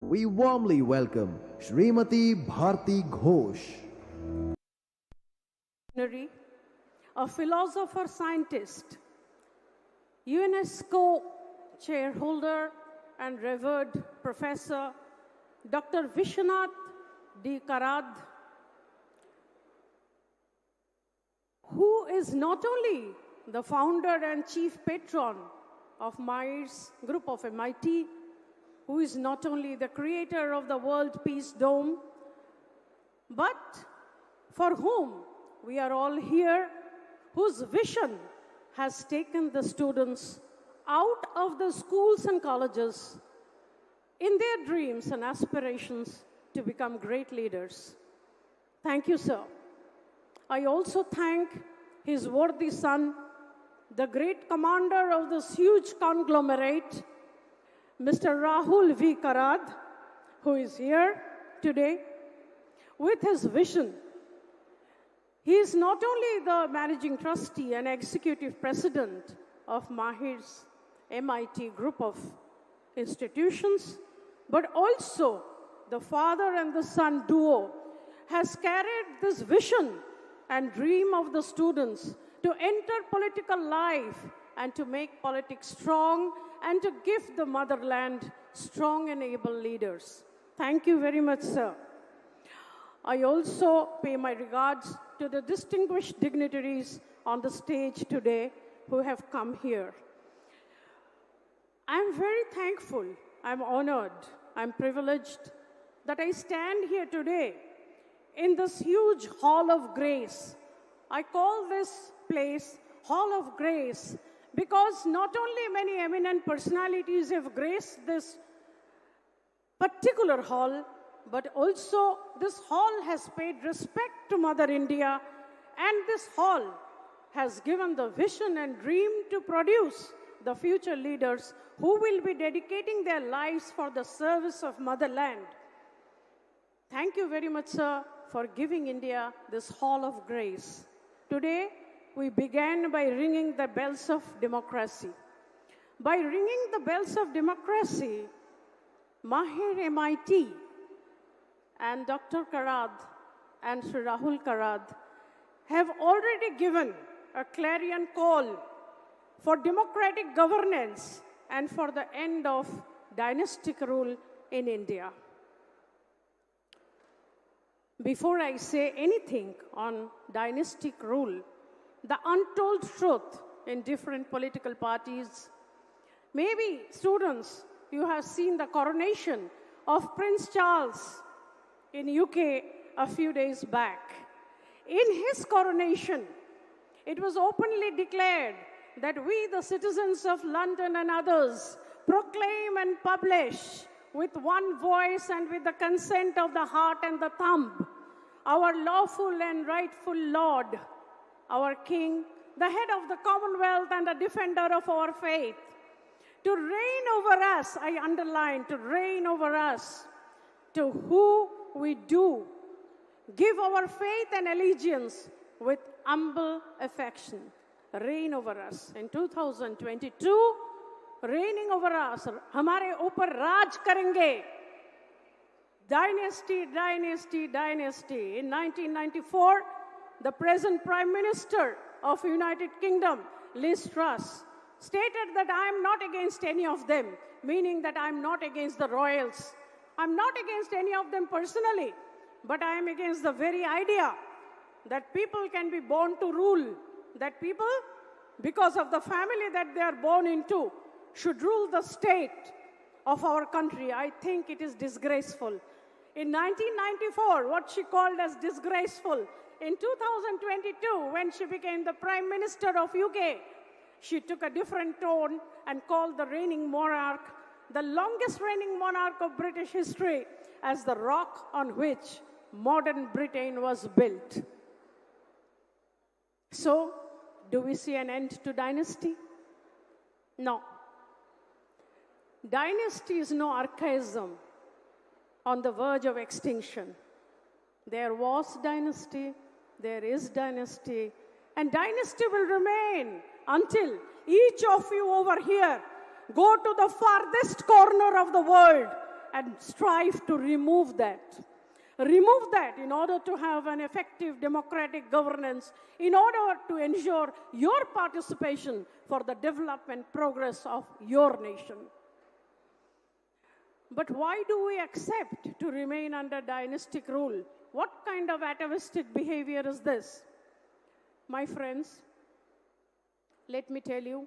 We warmly welcome Srimati Bharati Ghosh. A philosopher scientist, UNESCO chairholder and revered Professor Dr. Vishwanath D. Karad, who is not only the founder and chief patron of Myers Group of MIT, who is not only the creator of the World Peace Dome, but for whom we are all here, whose vision has taken the students out of the schools and colleges in their dreams and aspirations to become great leaders. Thank you, sir. I also thank his worthy son, the great commander of this huge conglomerate, Mr. Rahul V. Karad, who is here today with his vision. He is not only the managing trustee and executive president of Mahir's MIT group of institutions, but also the father and the son duo has carried this vision and dream of the students to enter political life and to make politics strong and to give the motherland strong and able leaders. Thank you very much, sir. I also pay my regards to the distinguished dignitaries on the stage today who have come here. I'm very thankful, I'm honored, I'm privileged that I stand here today in this huge Hall of Grace. I call this place Hall of Grace because not only many eminent personalities have graced this particular hall, but also this hall has paid respect to Mother India, and this hall has given the vision and dream to produce the future leaders who will be dedicating their lives for the service of motherland. Thank you very much, sir, for giving India this Hall of Grace. Today, we began by ringing the bells of democracy. By ringing the bells of democracy, Mahir MIT and Dr. Karad and Sri Rahul Karad have already given a clarion call for democratic governance and for the end of dynastic rule in India. Before I say anything on dynastic rule, the untold truth in different political parties, maybe students, you have seen the coronation of Prince Charles in UK a few days back. In his coronation, it was openly declared that we, the citizens of London and others, proclaim and publish with one voice and with the consent of the heart and the thumb, our lawful and rightful Lord, our King, the head of the Commonwealth and the defender of our faith, to reign over us, I underline, to reign over us, to who we do give our faith and allegiance with humble affection. Reign over us. In 2022, reigning over us, हमारे ऊपर राज करेंगे. Dynasty, dynasty, dynasty. In 1994, the present Prime Minister of United Kingdom, Liz Truss, stated that I am not against any of them, meaning that I am not against the royals. I'm not against any of them personally, but I am against the very idea that people can be born to rule, that people, because of the family that they are born into, should rule the state of our country. I think it is disgraceful. In 1994, what she called as disgraceful. In 2022, when she became the Prime Minister of UK, she took a different tone and called the reigning monarch, the longest reigning monarch of British history, as the rock on which modern Britain was built. So, do we see an end to dynasty? No. Dynasty is no archaism on the verge of extinction. There was dynasty, there is dynasty, and dynasty will remain until each of you over here go to the farthest corner of the world and strive to remove that. Remove that in order to have an effective democratic governance, in order to ensure your participation for the development progress of your nation. But why do we accept to remain under dynastic rule? What kind of atavistic behavior is this? My friends, let me tell you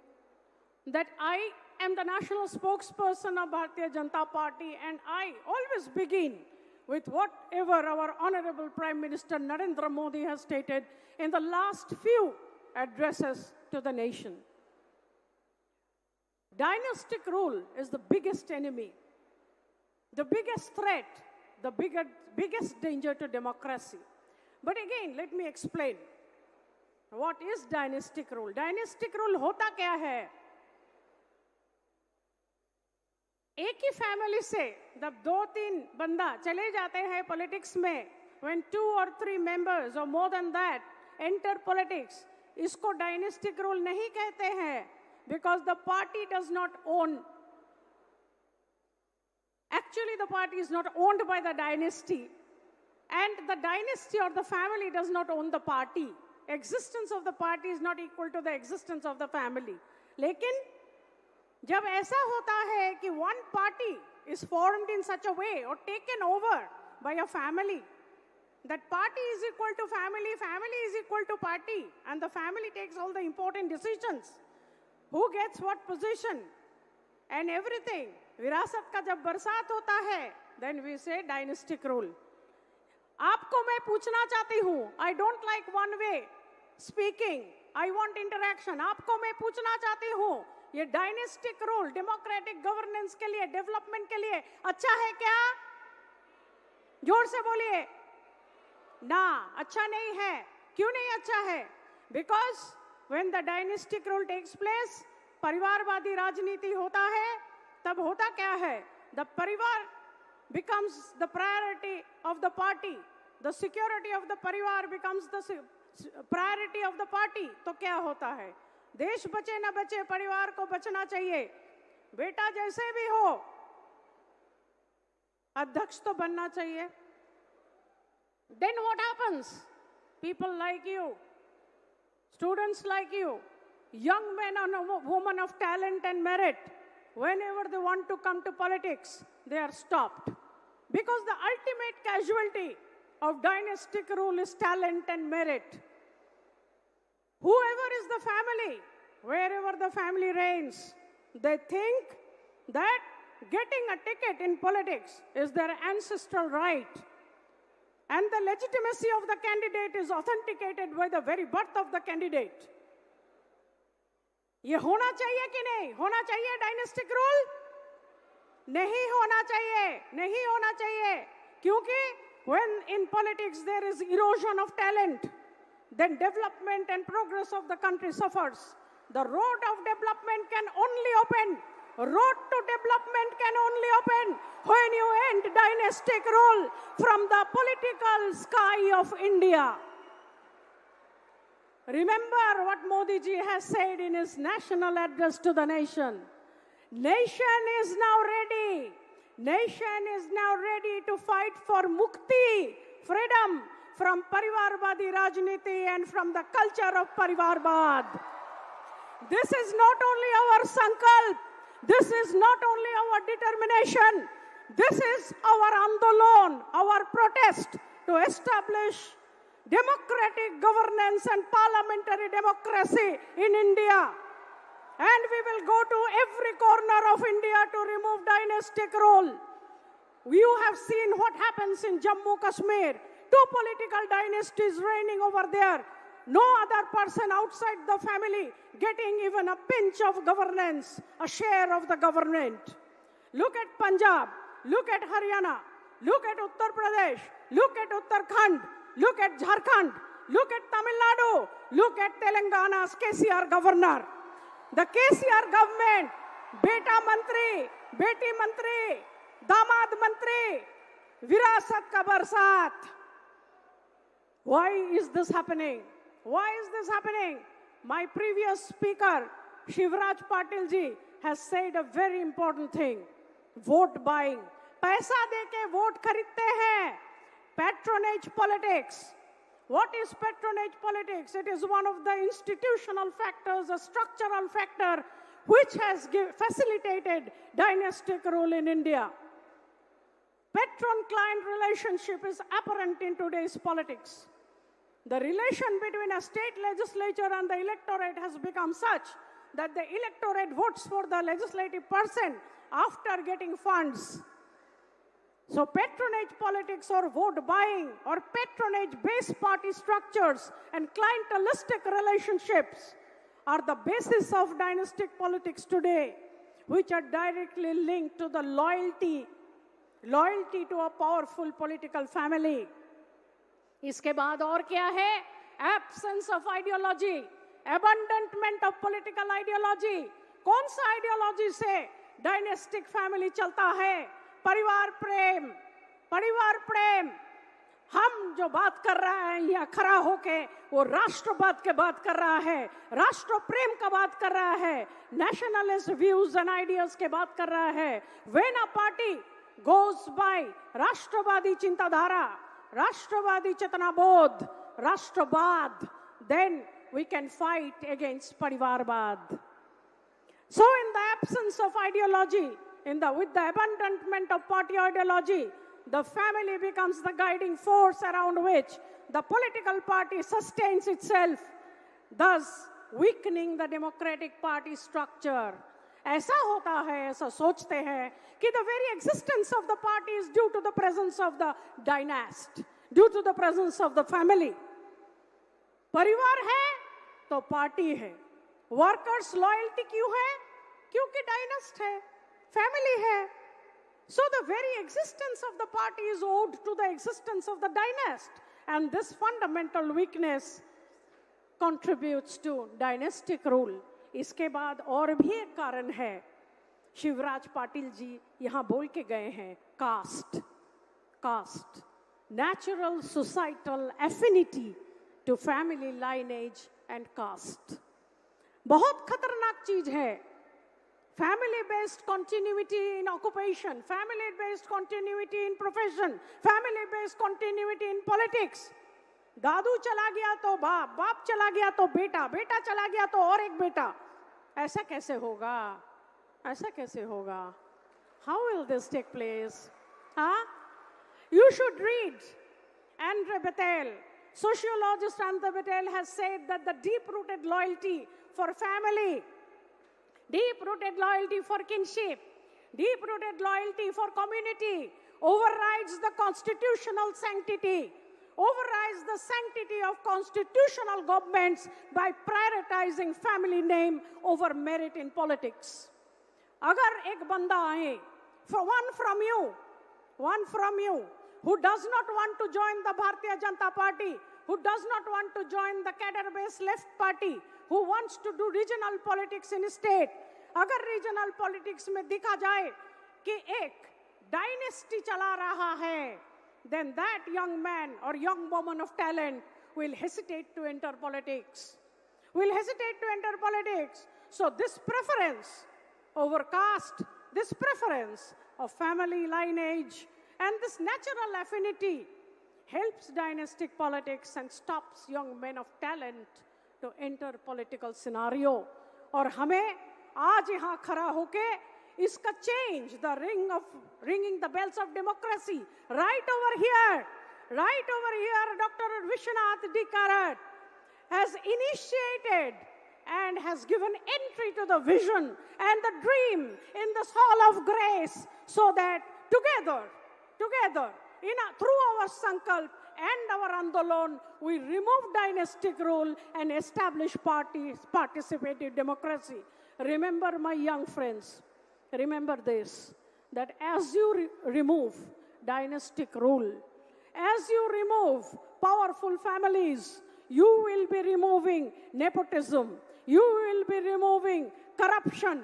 that I am the national spokesperson of Bharatiya Janata Party, and I always begin with whatever our Honorable Prime Minister Narendra Modi has stated in the last few addresses to the nation. Dynastic rule is the biggest enemy, the biggest threat, the biggest danger to democracy. But again, let me explain. What is dynastic rule? Dynastic rule होता क्या है? एक ही family से जब 2-3 बंदा चले जाते हैं पॉलिटिक्स में, when 2 or 3 members or more than that enter politics, इसको डायनेस्टिक रूल नहीं कहते हैं, because the party does not own. Actually, the party is not owned by the dynasty, and the dynasty or the family does not own the party. Existence of the party is not equal to the existence of the family. लेकिन जब ऐसा होता है कि one party is formed in such a way or taken over by a family, that party is equal to family, family is equal to party, and the family takes all the important decisions. Who gets what position and everything. विरासत का जब बरसात होता है, then we say dynastic rule. आपको मैं पूछना चाहती हूँ, I don't like one way speaking, I want interaction. आपको मैं पूछना चाहती हूँ, ये डायनेस्टिक रूल डेमोक्रेटिक गवर्नेंस के लिए, डेवलपमेंट के लिए अच्छा है क्या? जोर से बोलिए ना, अच्छा नहीं है. क्यों नहीं अच्छा है? Because when the dynastic rule takes place, परिवारवादी राजनीति होता है, तब होता क्या है? The परिवार becomes the priority of the party. The security of the परिवार becomes the priority of the party. तो क्या होता है? देश बचे न बचे, परिवार को बचना चाहिए. बेटा जैसे भी हो, अध्यक्ष तो बनना चाहिए. Then what happens? People like you, students like you, young men and women of talent and merit, whenever they want to come to politics, they are stopped. Because the ultimate casualty of dynastic rule is talent and merit. Whoever is the family, wherever the family reigns, they think that getting a ticket in politics is their ancestral right. And the legitimacy of the candidate is authenticated by the very birth of the candidate. ये होना चाहिए कि नहीं? होना चाहिए dynastic rule? नहीं होना चाहिए, नहीं होना चाहिए. क्योंकि when in politics there is erosion of talent, then development and progress of the country suffers. The road of development can only open, road to development can only open when you end dynastic rule from the political sky of India. Remember what Modi ji has said in his national address to the nation. Nation is now ready. Nation is now ready to fight for mukti, freedom from parivarvadi rajniti and from the culture of parivarvad. This is not only our sankalp, this is not only our determination, this is our andolon, our protest to establish democratic governance and parliamentary democracy in India. And we will go to every corner of India to remove dynastic rule. You have seen what happens in Jammu Kashmir. 2 political dynasties reigning over there. No other person outside the family getting even a pinch of governance, a share of the government. Look at Punjab, look at Haryana, look at Uttar Pradesh, look at Uttarakhand, look at Jharkhand, look at Tamil Nadu, look at Telangana's KCR governor. The KCR government, beta mantri, beti mantri, damad mantri, virasat ka barsat. Why is this happening? Why is this happening? My previous speaker, Shivraj Patil ji, has said a very important thing. Vote buying. पैसा देके vote खरीदते हैं. Patronage politics. What is patronage politics? It is one of the institutional factors, a structural factor which has facilitated dynastic rule in India. Patron-client relationship is apparent in today's politics. The relation between a state legislature and the electorate has become such that the electorate votes for the legislative person after getting funds. So patronage politics or vote buying or patronage-based party structures and clientelistic relationships are the basis of dynastic politics today, which are directly linked to the loyalty to a powerful political family. इसके बाद और क्या है? Absence of ideology, abandonment of political ideology. कौन सा ideology से dynastic family चलता है? परिवार प्रेम, परिवार प्रेम. हम जो बात कर रहा है यहाँ खड़ा होके वो राष्ट्रवाद के बात कर रहा है, राष्ट्र प्रेम का बात कर रहा है, nationalist views and ideas के बात कर रहा है. When a party goes by राष्ट्रवादी चिंताधारा, राष्ट्रवादी चेतनाबोध, राष्ट्रवाद, then we can fight against परिवारवाद. So in the absence of ideology, with the abandonment of party ideology, the family becomes the guiding force around which the political party sustains itself, thus weakening the democratic party structure. ऐसा होता है, ऐसा सोचते हैं कि the very existence of the party is due to the presence of the dynasty, due to the presence of the family. परिवार है तो पार्टी है. वर्कर्स लॉयल्टी क्यों है? क्योंकि डायनेस्ट है, फैमिली है. So the very existence of the party is owed to the existence of the dynasty, and this fundamental weakness contributes to dynastic rule. इसके बाद और भी एक कारण है, शिवराज पाटिल जी यहाँ बोल के गए हैं, caste. Caste, natural societal affinity to family lineage and caste. बहुत खतरनाक चीज है. Family based continuity in occupation, family based continuity in profession, family based continuity in politics. दादू चला गया तो बाप, बाप चला गया तो बेटा, बेटा चला गया तो और एक बेटा. ऐसा कैसे होगा? ऐसा कैसे होगा? How will this take place? Huh? You should read Andre Betel. Sociologist Andre Betel has said that the deep-rooted loyalty for family, deep-rooted loyalty for kinship, deep-rooted loyalty for community overrides the constitutional sanctity, overrides the sanctity of constitutional governments by prioritizing family name over merit in politics. अगर एक बंदा आए, for one from you, who does not want to join the Bhartiya Janata Party, who does not want to join the cadre-based left party, who wants to do regional politics in state, अगर regional politics में दिखा जाए कि एक dynasty चला रहा है, then that young man or young woman of talent will hesitate to enter politics. Will hesitate to enter politics. So this preference over caste, this preference of family lineage, and this natural affinity helps dynastic politics and stops young men of talent to enter political scenario. और हमें आज यहाँ खड़ा होके इसका change, the ringing the bells of democracy, right over here, Dr. Vishwanath D. Karat has initiated and has given entry to the vision and the dream in this hall of grace, so that together, through our sankalp and our andolon, we remove dynastic rule and establish participative democracy. Remember, my young friends, remember this, that as you remove dynastic rule, as you remove powerful families, you will be removing nepotism, you will be removing corruption,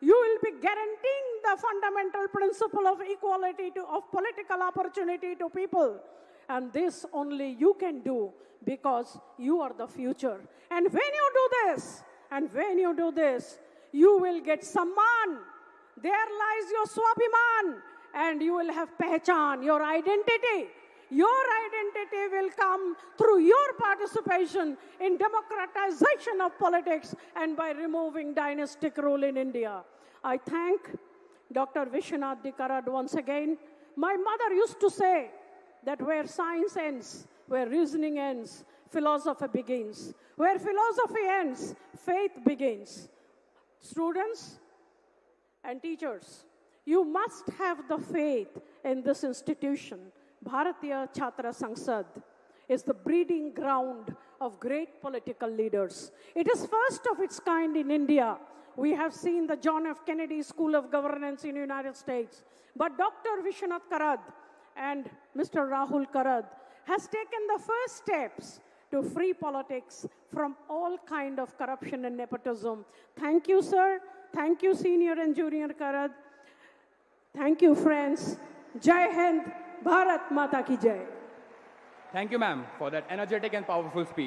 you will be guaranteeing the fundamental principle of equality of political opportunity to people. And this only you can do because you are the future. And when you do this, you will get samman. There lies your swabhiman, and you will have pehchan, your identity. Your identity will come through your participation in democratization of politics and by removing dynastic rule in India. I thank Dr. Vishwanath Karad once again. My mother used to say that where science ends, where reasoning ends, philosophy begins. Where philosophy ends, faith begins. Students and teachers, you must have the faith in this institution. Bharatiya Chhatra Sansad is the breeding ground of great political leaders. It is first of its kind in India. We have seen the John F. Kennedy School of Governance in the United States. But Dr. Vishwanath Karad and Mr. Rahul Karad has taken the first steps to free politics from all kind of corruption and nepotism. Thank you, sir. Thank you, senior and junior Karad. Thank you, friends. Jai Hind, Bharat Mata Ki Jai. Thank you, ma'am, for that energetic and powerful speech.